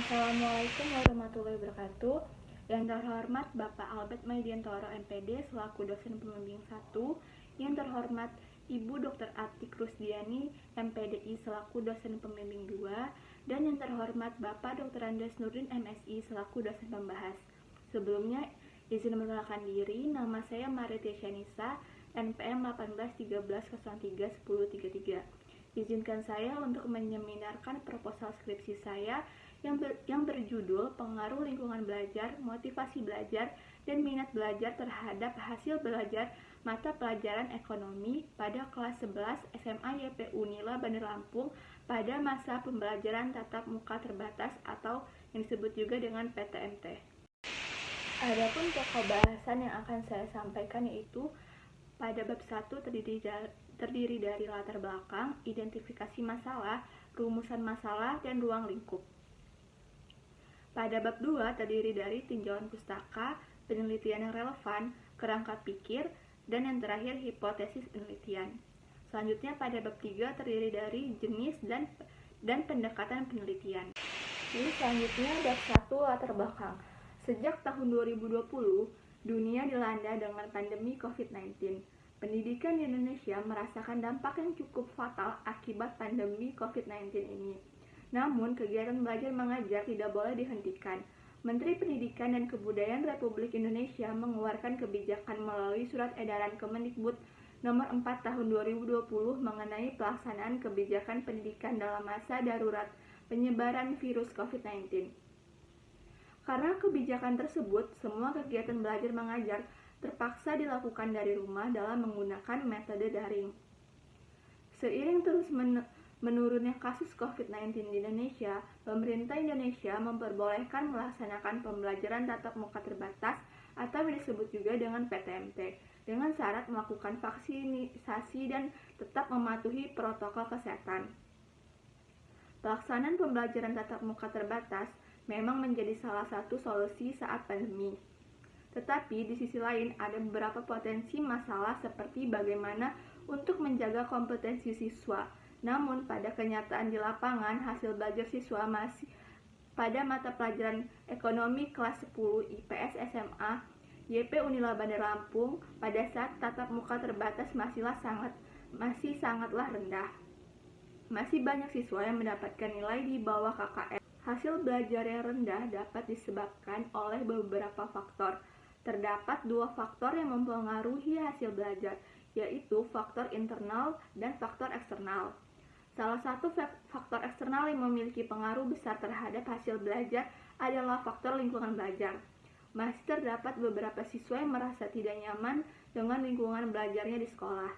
Assalamualaikum warahmatullahi wabarakatuh. Yang terhormat Bapak Albert Maidiantoro MPD selaku dosen pembimbing 1, yang terhormat Ibu Dr. Atik Rusdiani MPDI selaku dosen pembimbing 2, dan yang terhormat Bapak Dr. Andes Nurdin MSI selaku dosen pembahas. Sebelumnya, izin memperkenalkan diri, nama saya Maritia Syanisa, NPM 1813031033. Izinkan saya untuk menyeminarkan proposal skripsi saya yang berjudul Pengaruh Lingkungan Belajar, Motivasi Belajar, dan Minat Belajar terhadap Hasil Belajar Mata Pelajaran Ekonomi pada kelas 11 SMA YP Unila Bandar Lampung pada masa pembelajaran tatap muka terbatas atau yang disebut juga dengan PTMT. Adapun pokok bahasan yang akan saya sampaikan yaitu pada bab 1 terdiri dari latar belakang, identifikasi masalah, rumusan masalah, dan ruang lingkup. Pada bab 2 terdiri dari tinjauan pustaka, penelitian yang relevan, kerangka pikir, dan yang terakhir hipotesis penelitian. Selanjutnya pada bab 3 terdiri dari jenis dan pendekatan penelitian. Jadi selanjutnya bab 1 latar belakang. Sejak tahun 2020, dunia dilanda dengan pandemi COVID-19. Pendidikan di Indonesia merasakan dampak yang cukup fatal akibat pandemi COVID-19 ini. Namun, kegiatan belajar mengajar tidak boleh dihentikan. Menteri Pendidikan dan Kebudayaan Republik Indonesia mengeluarkan kebijakan melalui Surat Edaran Kemendikbud Nomor 4 Tahun 2020 mengenai pelaksanaan kebijakan pendidikan dalam masa darurat penyebaran virus COVID-19. Karena kebijakan tersebut, semua kegiatan belajar mengajar terpaksa dilakukan dari rumah dalam menggunakan metode daring. Seiring terus menurunnya kasus COVID-19 di Indonesia, pemerintah Indonesia memperbolehkan melaksanakan pembelajaran tatap muka terbatas atau disebut juga dengan PTMT dengan syarat melakukan vaksinasi dan tetap mematuhi protokol kesehatan. Pelaksanaan pembelajaran tatap muka terbatas memang menjadi salah satu solusi saat pandemi. Tetapi di sisi lain ada beberapa potensi masalah seperti bagaimana untuk menjaga kompetensi siswa. Namun pada kenyataan di lapangan hasil belajar siswa masih pada mata pelajaran ekonomi kelas 10 IPS SMA YP Unila Bandar Lampung pada saat tatap muka terbatas masih sangatlah rendah. Masih banyak siswa yang mendapatkan nilai di bawah KKM. Hasil belajar yang rendah dapat disebabkan oleh beberapa faktor. Terdapat dua faktor yang mempengaruhi hasil belajar, yaitu faktor internal dan faktor eksternal. Salah satu faktor eksternal yang memiliki pengaruh besar terhadap hasil belajar adalah faktor lingkungan belajar. Masih terdapat beberapa siswa yang merasa tidak nyaman dengan lingkungan belajarnya di sekolah.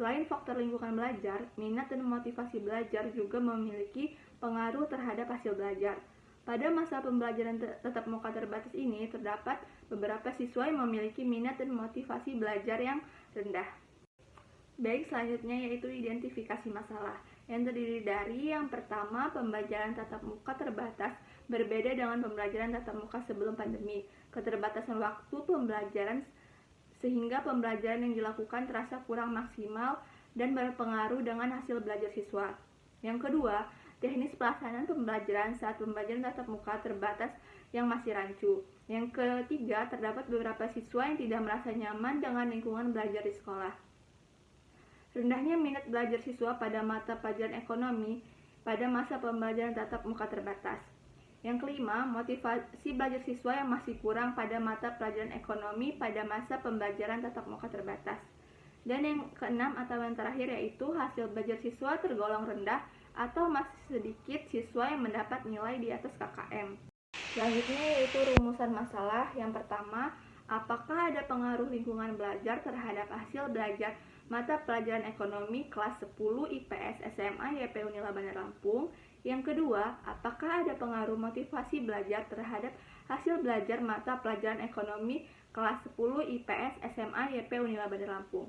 Selain faktor lingkungan belajar, minat dan motivasi belajar juga memiliki pengaruh terhadap hasil belajar. Pada masa pembelajaran tatap muka terbatas ini, terdapat beberapa siswa yang memiliki minat dan motivasi belajar yang rendah. Baik, selanjutnya yaitu identifikasi masalah, yang terdiri dari yang pertama, pembelajaran tatap muka terbatas berbeda dengan pembelajaran tatap muka sebelum pandemi. Keterbatasan waktu pembelajaran sehingga pembelajaran yang dilakukan terasa kurang maksimal dan berpengaruh dengan hasil belajar siswa. Yang kedua, teknis pelaksanaan pembelajaran saat pembelajaran tatap muka terbatas yang masih rancu. Yang ketiga, terdapat beberapa siswa yang tidak merasa nyaman dengan lingkungan belajar di sekolah. Rendahnya minat belajar siswa pada mata pelajaran ekonomi pada masa pembelajaran tatap muka terbatas. Yang kelima, motivasi belajar siswa yang masih kurang pada mata pelajaran ekonomi pada masa pembelajaran tatap muka terbatas. Dan yang keenam atau yang terakhir yaitu hasil belajar siswa tergolong rendah atau masih sedikit siswa yang mendapat nilai di atas KKM. Selanjutnya yaitu rumusan masalah. Yang pertama, apakah ada pengaruh lingkungan belajar terhadap hasil belajar mata pelajaran ekonomi kelas 10 IPS SMA YP Unila Bandar Lampung? Yang kedua, apakah ada pengaruh motivasi belajar terhadap hasil belajar mata pelajaran ekonomi kelas 10 IPS SMA YP Unila Bandar Lampung?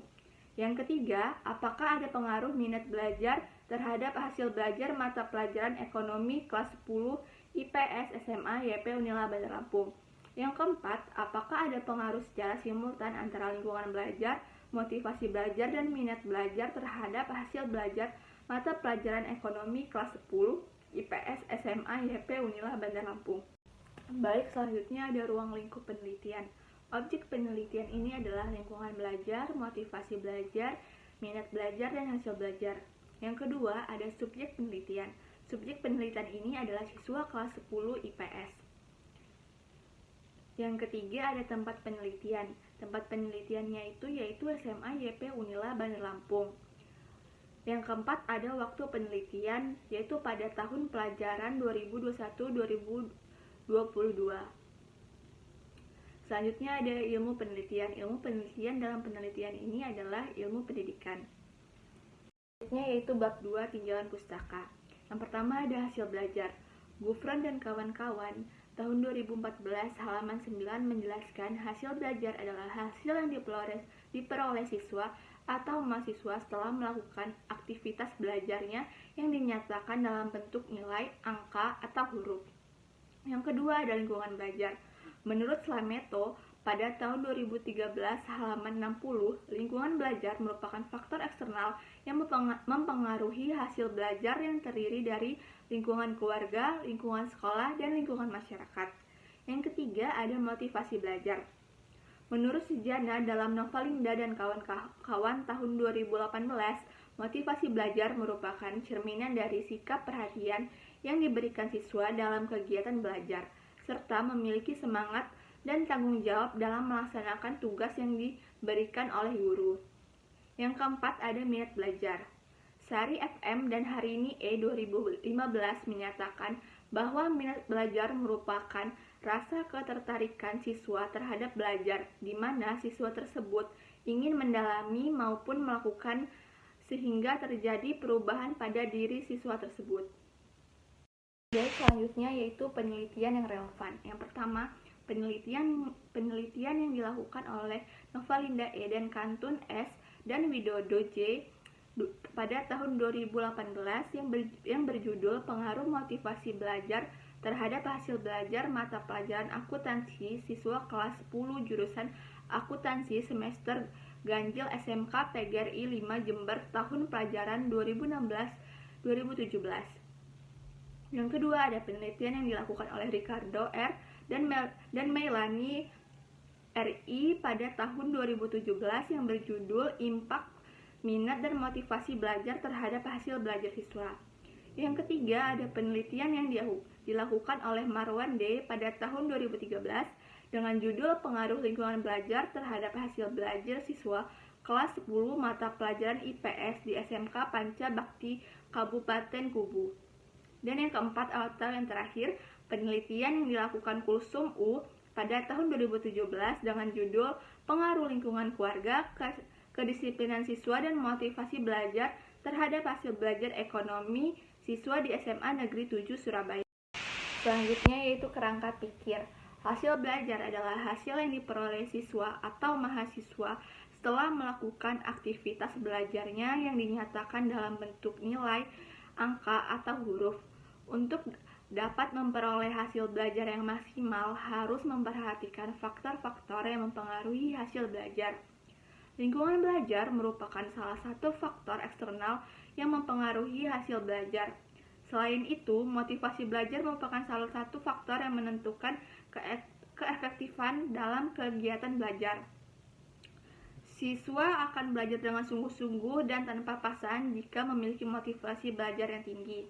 Yang ketiga, apakah ada pengaruh minat belajar terhadap hasil belajar mata pelajaran ekonomi kelas 10 IPS SMA YP Unila Bandar Lampung? Yang keempat, apakah ada pengaruh secara simultan antara lingkungan belajar, motivasi belajar, dan minat belajar terhadap hasil belajar mata pelajaran ekonomi kelas 10 IPS SMA YP Unila Bandar Lampung. Baik, selanjutnya ada ruang lingkup penelitian. Objek penelitian ini adalah lingkungan belajar, motivasi belajar, minat belajar, dan hasil belajar. Yang kedua, ada subjek penelitian. Subjek penelitian ini adalah siswa kelas 10 IPS. Yang ketiga, ada tempat penelitian. Tempat penelitiannya yaitu SMA YP Unila Bandar Lampung. Yang keempat, ada waktu penelitian, yaitu pada tahun pelajaran 2021-2022. Selanjutnya ada ilmu penelitian. Ilmu penelitian dalam penelitian ini adalah ilmu pendidikan. Selanjutnya yaitu bab 2 tinjauan pustaka. Yang pertama ada hasil belajar. Gufron dan kawan-kawan tahun 2014 halaman 9 menjelaskan hasil belajar adalah hasil yang diperoleh siswa atau mahasiswa setelah melakukan aktivitas belajarnya yang dinyatakan dalam bentuk nilai, angka, atau huruf. Yang kedua ada lingkungan belajar. Menurut Slameto, pada tahun 2013 halaman 60, lingkungan belajar merupakan faktor eksternal yang mempengaruhi hasil belajar yang terdiri dari lingkungan keluarga, lingkungan sekolah, dan lingkungan masyarakat. Yang ketiga ada motivasi belajar. Menurut Sujana dalam Novalinda dan kawan-kawan tahun 2018, motivasi belajar merupakan cerminan dari sikap perhatian yang diberikan siswa dalam kegiatan belajar, serta memiliki semangat dan tanggung jawab dalam melaksanakan tugas yang diberikan oleh guru. Yang keempat ada minat belajar. Sari FM dan Harini E 2015 menyatakan bahwa minat belajar merupakan rasa ketertarikan siswa terhadap belajar, di mana siswa tersebut ingin mendalami maupun melakukan sehingga terjadi perubahan pada diri siswa tersebut. Dan selanjutnya yaitu penelitian yang relevan. Yang pertama, penelitian yang dilakukan oleh Novalinda E dan Kantun S dan Widodo J pada tahun 2018 yang berjudul Pengaruh Motivasi Belajar terhadap Hasil Belajar Mata Pelajaran Akuntansi Siswa Kelas 10 Jurusan Akuntansi Semester Ganjil SMK PGRI 5 Jember tahun pelajaran 2016-2017. Yang kedua ada penelitian yang dilakukan oleh Ricardo R. dan Melanie RI pada tahun 2017 yang berjudul Impact Minat dan Motivasi Belajar terhadap Hasil Belajar Siswa. Yang ketiga ada penelitian yang dilakukan oleh Marwan D. pada tahun 2013 dengan judul Pengaruh Lingkungan Belajar terhadap Hasil Belajar Siswa kelas 10 mata pelajaran IPS di SMK Panca Bakti Kabupaten Kubu. Dan yang keempat atau yang terakhir, penelitian yang dilakukan Kulsum U pada tahun 2017 dengan judul Pengaruh Lingkungan Keluarga, Kedisiplinan Siswa dan Motivasi Belajar terhadap Hasil Belajar Ekonomi Siswa di SMA Negeri 7 Surabaya. Selanjutnya yaitu kerangka pikir. Hasil belajar adalah hasil yang diperoleh siswa atau mahasiswa setelah melakukan aktivitas belajarnya yang dinyatakan dalam bentuk nilai, angka, atau huruf. Untuk dapat memperoleh hasil belajar yang maksimal harus memperhatikan faktor-faktor yang mempengaruhi hasil belajar. Lingkungan belajar merupakan salah satu faktor eksternal yang mempengaruhi hasil belajar. Selain itu, motivasi belajar merupakan salah satu faktor yang menentukan keefektifan dalam kegiatan belajar. Siswa akan belajar dengan sungguh-sungguh dan tanpa paksaan jika memiliki motivasi belajar yang tinggi.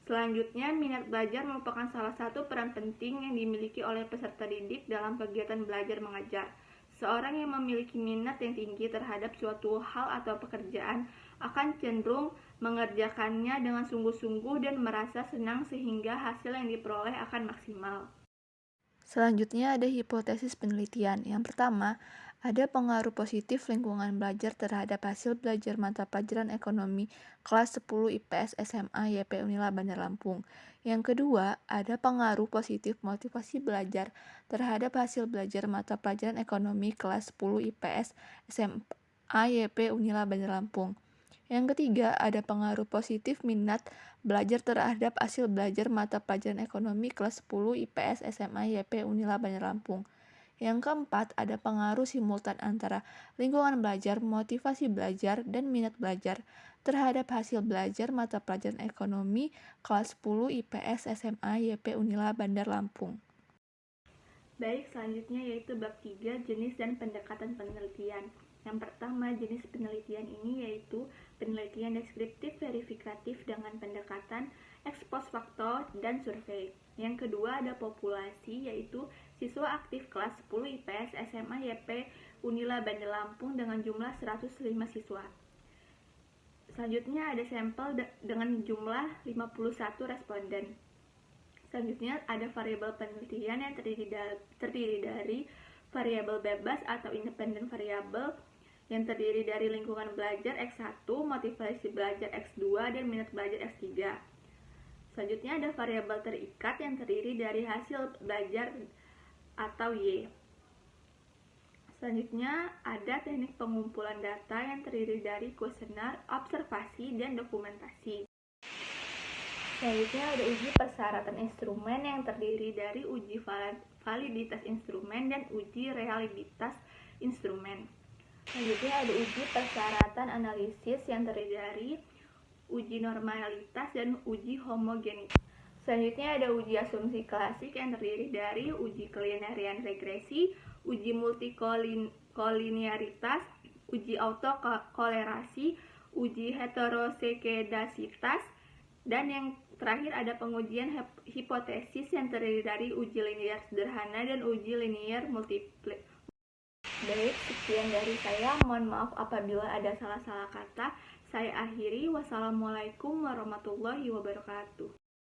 Selanjutnya, minat belajar merupakan salah satu peran penting yang dimiliki oleh peserta didik dalam kegiatan belajar mengajar. Seorang yang memiliki minat yang tinggi terhadap suatu hal atau pekerjaan akan cenderung mengerjakannya dengan sungguh-sungguh dan merasa senang sehingga hasil yang diperoleh akan maksimal. Selanjutnya ada hipotesis penelitian. Yang pertama, ada pengaruh positif lingkungan belajar terhadap hasil belajar mata pelajaran ekonomi kelas 10 IPS SMA YP Unila Bandar Lampung. Yang kedua, ada pengaruh positif motivasi belajar terhadap hasil belajar mata pelajaran ekonomi kelas 10 IPS SMA YP Unila Bandar Lampung. Yang ketiga, ada pengaruh positif minat belajar terhadap hasil belajar mata pelajaran ekonomi kelas 10 IPS SMA YP Unila Bandar Lampung. Yang keempat, ada pengaruh simultan antara lingkungan belajar, motivasi belajar, dan minat belajar terhadap hasil belajar mata pelajaran ekonomi kelas 10 IPS SMA YP Unila Bandar Lampung. Baik, selanjutnya yaitu bab 3, jenis dan pendekatan penelitian. Yang pertama, jenis penelitian ini yaitu penelitian deskriptif verifikatif dengan pendekatan ex post facto dan survei. Yang kedua ada populasi, yaitu siswa aktif kelas 10 IPS SMA YP Unila Bandar Lampung dengan jumlah 105 siswa. Selanjutnya ada sampel dengan jumlah 51 responden. Selanjutnya ada variabel penelitian yang terdiri dari variabel bebas atau independen variabel yang terdiri dari lingkungan belajar X1, motivasi belajar X2, dan minat belajar X3. Selanjutnya ada variabel terikat yang terdiri dari hasil belajar atau Y. Selanjutnya ada teknik pengumpulan data yang terdiri dari kuesioner, observasi, dan dokumentasi. Selanjutnya ada uji persyaratan instrumen yang terdiri dari uji validitas instrumen dan uji realitas instrumen. Selanjutnya ada uji persyaratan analisis yang terdiri dari uji normalitas dan uji homogenitas. Selanjutnya ada uji asumsi klasik yang terdiri dari uji kelinerian regresi, uji multikolinearitas, uji autokolerasi, uji heterosekedasitas, dan yang terakhir ada pengujian hipotesis yang terdiri dari uji linier sederhana dan uji linier multiple. Baik, sekian dari saya. Mohon maaf apabila ada salah-salah kata. Saya akhiri. Wassalamualaikum warahmatullahi wabarakatuh.